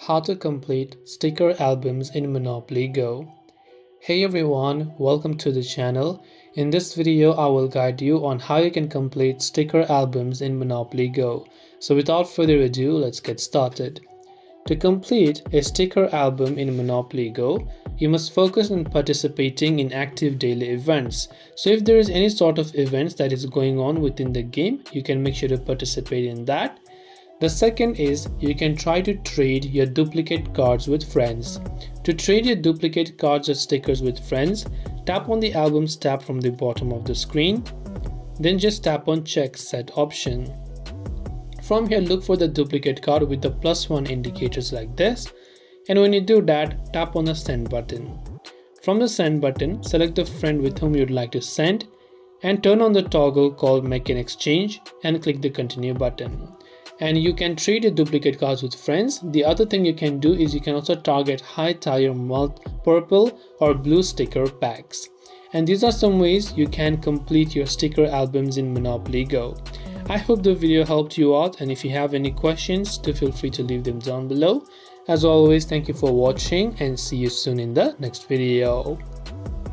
How to complete sticker albums in Monopoly Go. Hey everyone, welcome to the channel. In this video, I will guide you on how you can complete sticker albums in Monopoly Go. So without further ado, let's get started. To complete a sticker album in Monopoly Go, you must focus on participating in active daily events. So if there is any sort of events that is going on within the game, you can make sure to participate in that. The second is you can try to trade your duplicate cards with friends. To trade your duplicate cards or stickers with friends, tap on the albums tab from the bottom of the screen. Then just tap on check set option. From here, look for the duplicate card with the +1 indicators like this. And when you do that, tap on the send button. From the send button, select the friend with whom you'd like to send and turn on the toggle called make an exchange and click the continue button. And you can trade your duplicate cards with friends. The other thing you can do is you can also target high tier purple or blue sticker packs. And these are some ways you can complete your sticker albums in Monopoly Go. I hope the video helped you out, and if you have any questions, do feel free to leave them down below. As always, thank you for watching and see you soon in the next video.